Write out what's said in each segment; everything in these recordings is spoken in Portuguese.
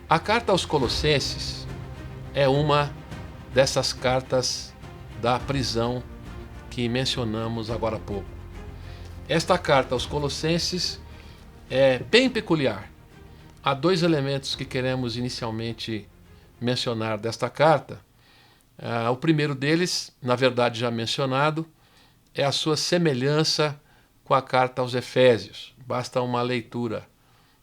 A carta aos Colossenses é uma dessas cartas da prisão que mencionamos agora há pouco. Esta carta aos Colossenses é bem peculiar. Há dois elementos que queremos inicialmente mencionar desta carta. O primeiro deles, na verdade já mencionado, é a sua semelhança com a carta aos Efésios. Basta uma leitura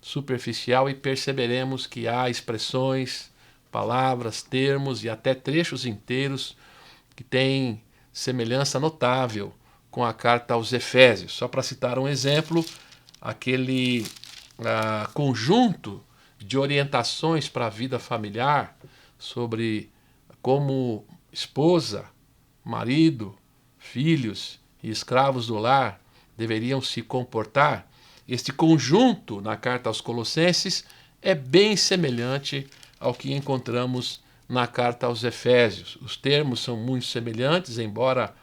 superficial e perceberemos que há expressões, palavras, termos e até trechos inteiros que têm semelhança notável com a carta aos Efésios. Só para citar um exemplo, aquele conjunto de orientações para a vida familiar sobre como esposa, marido, filhos e escravos do lar deveriam se comportar. Este conjunto na carta aos Colossenses é bem semelhante ao que encontramos na carta aos Efésios. Os termos são muito semelhantes, embora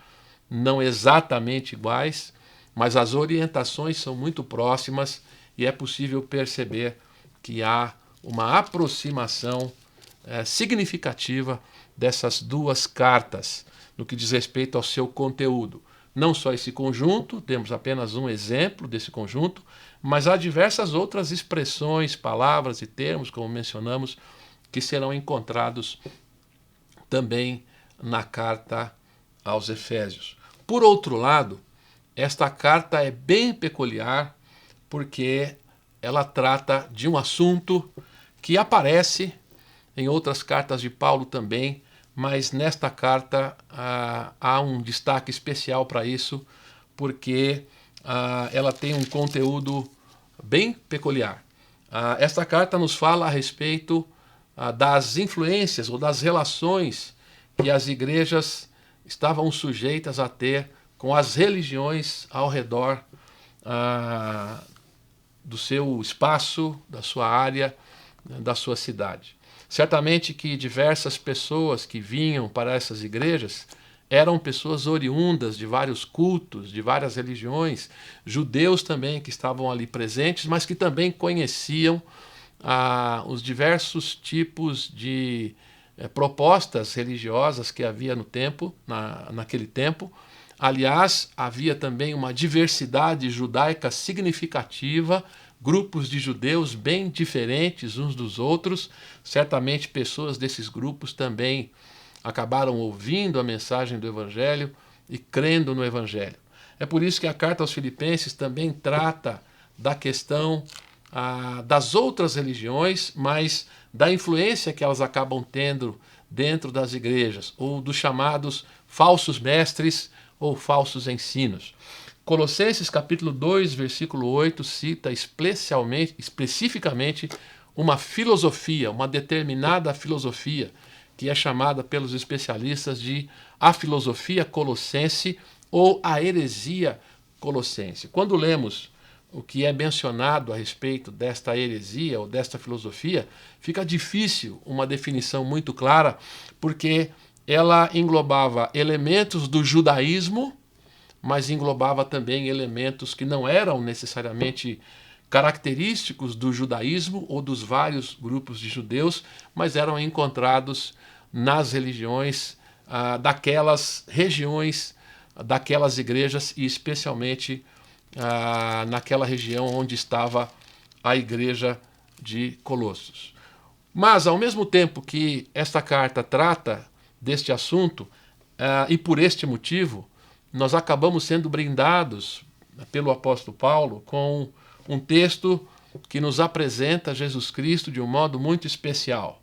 não exatamente iguais, mas as orientações são muito próximas e é possível perceber que há uma aproximação significativa dessas duas cartas no que diz respeito ao seu conteúdo. Não só esse conjunto, temos apenas um exemplo desse conjunto, mas há diversas outras expressões, palavras e termos, como mencionamos, que serão encontrados também na carta aos Efésios. Por outro lado, esta carta é bem peculiar porque ela trata de um assunto que aparece em outras cartas de Paulo também, mas nesta carta há um destaque especial para isso, porque ela tem um conteúdo bem peculiar. Esta carta nos fala a respeito das influências ou das relações que as igrejas estavam sujeitas a ter com as religiões ao redor do seu espaço, da sua área, da sua cidade. Certamente que diversas pessoas que vinham para essas igrejas eram pessoas oriundas de vários cultos, de várias religiões, judeus também que estavam ali presentes, mas que também conheciam os diversos tipos de propostas religiosas que havia no tempo, naquele tempo. Aliás, havia também uma diversidade judaica significativa, grupos de judeus bem diferentes uns dos outros. Certamente pessoas desses grupos também acabaram ouvindo a mensagem do Evangelho e crendo no Evangelho. É por isso que a carta aos Filipenses também trata da questão das outras religiões, mas da influência que elas acabam tendo dentro das igrejas, ou dos chamados falsos mestres ou falsos ensinos. Colossenses capítulo 2, versículo 8, cita especificamente uma filosofia, uma determinada filosofia, que é chamada pelos especialistas de a filosofia colossense ou a heresia colossense. Quando lemos o que é mencionado a respeito desta heresia ou desta filosofia, fica difícil uma definição muito clara, porque ela englobava elementos do judaísmo, mas englobava também elementos que não eram necessariamente característicos do judaísmo ou dos vários grupos de judeus, mas eram encontrados nas religiões daquelas regiões, daquelas igrejas e especialmente naquela região onde estava a igreja de Colossos. Mas, ao mesmo tempo que esta carta trata deste assunto, e por este motivo, nós acabamos sendo brindados pelo apóstolo Paulo com um texto que nos apresenta Jesus Cristo de um modo muito especial.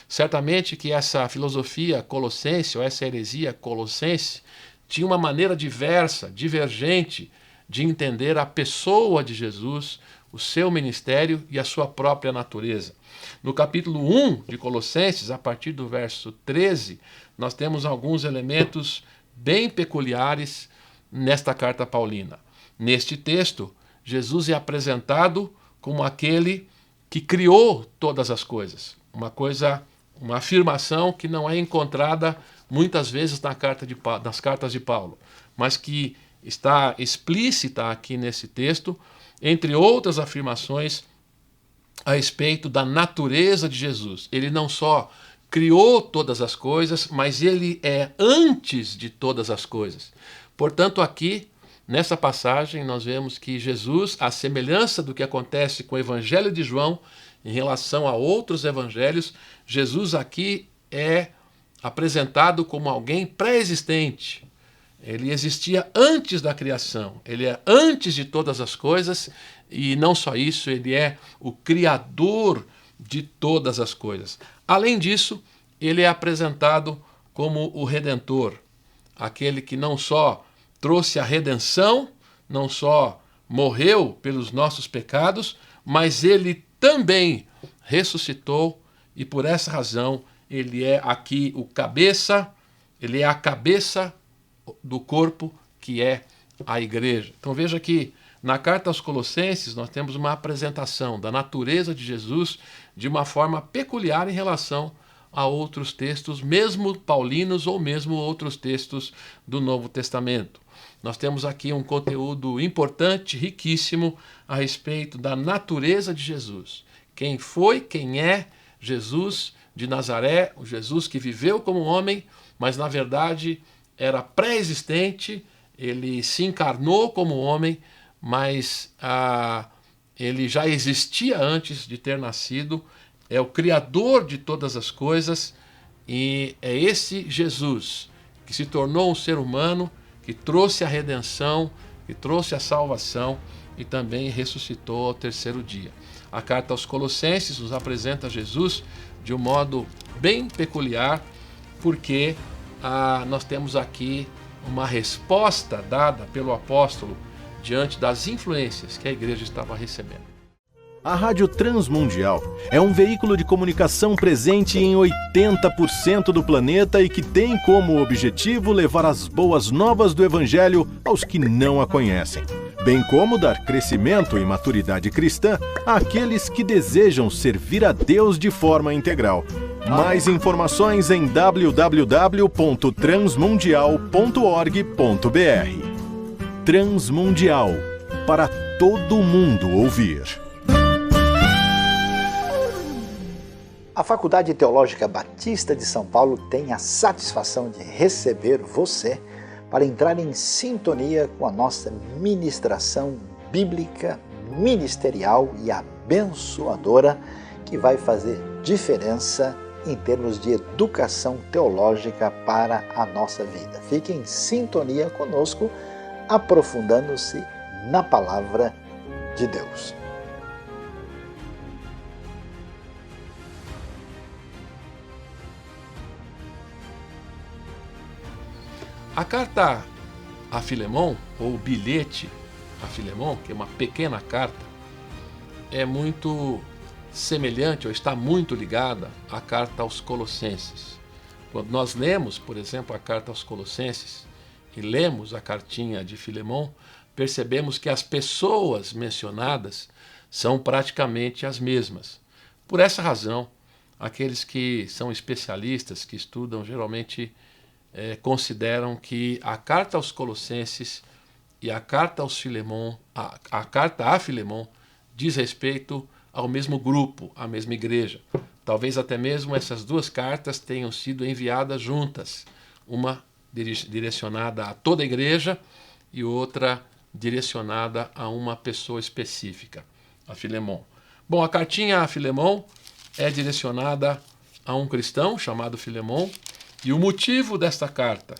Certamente que essa filosofia colossense, ou essa heresia colossense, tinha uma maneira diversa, divergente, de entender a pessoa de Jesus, o seu ministério e a sua própria natureza. No capítulo 1 de Colossenses, a partir do verso 13, nós temos alguns elementos bem peculiares nesta carta paulina. Neste texto, Jesus é apresentado como aquele que criou todas as coisas. Uma afirmação que não é encontrada muitas vezes nas cartas de Paulo, mas que está explícita aqui nesse texto, entre outras afirmações a respeito da natureza de Jesus. Ele não só criou todas as coisas, mas ele é antes de todas as coisas. Portanto, aqui, nessa passagem, nós vemos que Jesus, à semelhança do que acontece com o Evangelho de João, em relação a outros evangelhos, Jesus aqui é apresentado como alguém pré-existente. Ele existia antes da criação, ele é antes de todas as coisas, e não só isso, ele é o criador de todas as coisas. Além disso, ele é apresentado como o Redentor, aquele que não só trouxe a redenção, não só morreu pelos nossos pecados, mas ele também ressuscitou, e por essa razão ele é aqui o cabeça, ele é a cabeça do corpo que é a igreja. Então veja que na carta aos Colossenses nós temos uma apresentação da natureza de Jesus de uma forma peculiar em relação a outros textos, mesmo paulinos ou mesmo outros textos do Novo Testamento. Nós temos aqui um conteúdo importante, riquíssimo, a respeito da natureza de Jesus. Quem foi, quem é Jesus de Nazaré, o Jesus que viveu como homem, mas na verdade era pré-existente, ele se encarnou como homem, mas ele já existia antes de ter nascido, é o Criador de todas as coisas, e é esse Jesus que se tornou um ser humano, que trouxe a redenção, que trouxe a salvação e também ressuscitou ao terceiro dia. A carta aos Colossenses nos apresenta Jesus de um modo bem peculiar, porque nós temos aqui uma resposta dada pelo apóstolo diante das influências que a igreja estava recebendo. A Rádio Transmundial é um veículo de comunicação presente em 80% do planeta e que tem como objetivo levar as boas novas do Evangelho aos que não a conhecem, bem como dar crescimento e maturidade cristã àqueles que desejam servir a Deus de forma integral. Mais informações em www.transmundial.org.br. Transmundial, para todo mundo ouvir. A Faculdade Teológica Batista de São Paulo tem a satisfação de receber você para entrar em sintonia com a nossa ministração bíblica, ministerial e abençoadora, que vai fazer diferença em termos de educação teológica para a nossa vida. Fique em sintonia conosco, aprofundando-se na palavra de Deus. A carta a Filemon, ou o bilhete a Filemon, que é uma pequena carta, é muito semelhante ou está muito ligada à carta aos Colossenses. Quando nós lemos, por exemplo, a carta aos Colossenses e lemos a cartinha de Filemon, percebemos que as pessoas mencionadas são praticamente as mesmas. Por essa razão, aqueles que são especialistas, que estudam, geralmente consideram que a carta aos Colossenses e a carta aos Filemon, a carta a Filemon, diz respeito ao mesmo grupo, à mesma igreja. Talvez até mesmo essas duas cartas tenham sido enviadas juntas, uma direcionada a toda a igreja e outra direcionada a uma pessoa específica, a Filemon. Bom, a cartinha a Filemon é direcionada a um cristão chamado Filemon, e o motivo desta carta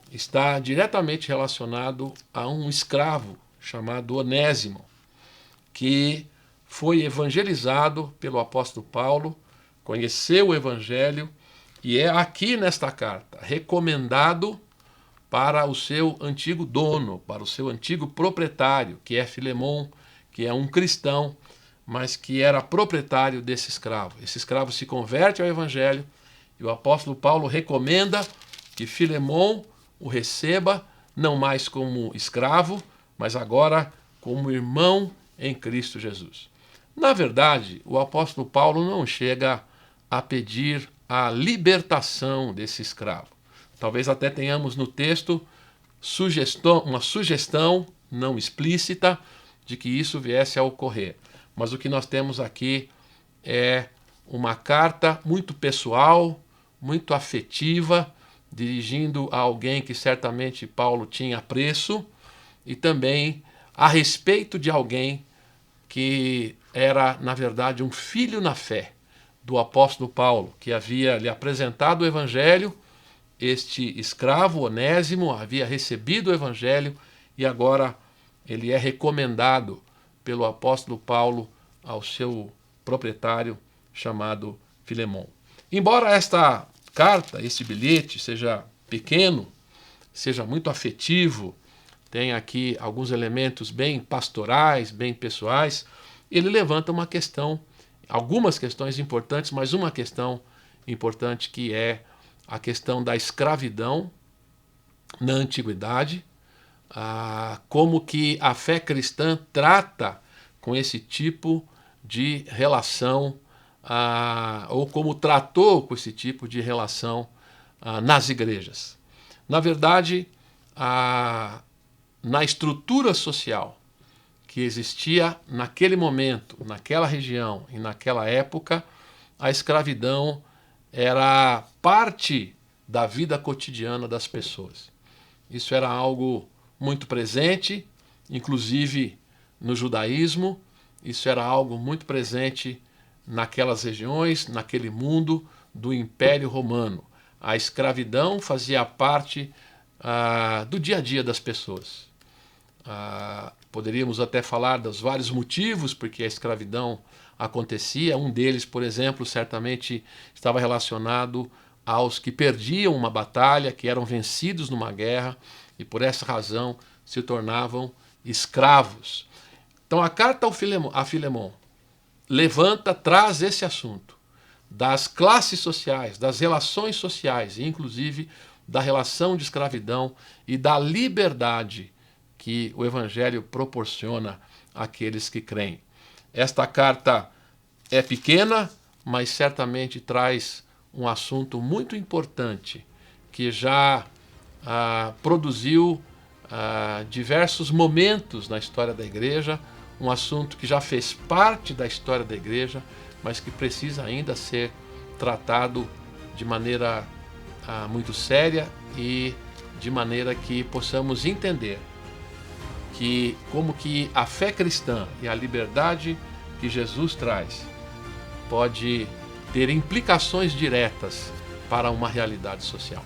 está diretamente relacionado a um escravo chamado Onésimo, que foi evangelizado pelo apóstolo Paulo, conheceu o evangelho e é aqui nesta carta recomendado para o seu antigo dono, para o seu antigo proprietário, que é Filemon, que é um cristão, mas que era proprietário desse escravo. Esse escravo se converte ao evangelho e o apóstolo Paulo recomenda que Filemon o receba, não mais como escravo, mas agora como irmão em Cristo Jesus. Na verdade, o apóstolo Paulo não chega a pedir a libertação desse escravo. Talvez até tenhamos no texto uma sugestão não explícita de que isso viesse a ocorrer. mas o que nós temos aqui é uma carta muito pessoal, muito afetiva, dirigindo a alguém que certamente Paulo tinha apreço, e também a respeito de alguém que era, na verdade, um filho na fé do apóstolo Paulo, que havia lhe apresentado o evangelho. Este escravo, Onésimo, havia recebido o evangelho e agora ele é recomendado pelo apóstolo Paulo ao seu proprietário chamado Filemon. Embora esta carta, este bilhete, seja pequeno, seja muito afetivo, tem aqui alguns elementos bem pastorais, bem pessoais, ele levanta uma questão, algumas questões importantes, mas uma questão importante que é a questão da escravidão na antiguidade, como que a fé cristã trata com esse tipo de relação, ou como tratou com esse tipo de relação nas igrejas. Na verdade, na estrutura social que existia naquele momento, naquela região e naquela época, a escravidão era parte da vida cotidiana das pessoas. Isso era algo muito presente, inclusive no judaísmo, isso era algo muito presente naquelas regiões, naquele mundo do Império Romano. A escravidão fazia parte do dia a dia das pessoas. Poderíamos até falar dos vários motivos porque a escravidão acontecia. Um deles, por exemplo, certamente estava relacionado aos que perdiam uma batalha, que eram vencidos numa guerra e por essa razão se tornavam escravos. Então a carta a Filemon traz esse assunto das classes sociais, das relações sociais, inclusive da relação de escravidão e da liberdade que o Evangelho proporciona àqueles que creem. Esta carta é pequena, mas certamente traz um assunto muito importante que já produziu diversos momentos na história da igreja, um assunto que já fez parte da história da igreja, mas que precisa ainda ser tratado de maneira muito séria e de maneira que possamos entender como que a fé cristã e a liberdade que Jesus traz pode ter implicações diretas para uma realidade social.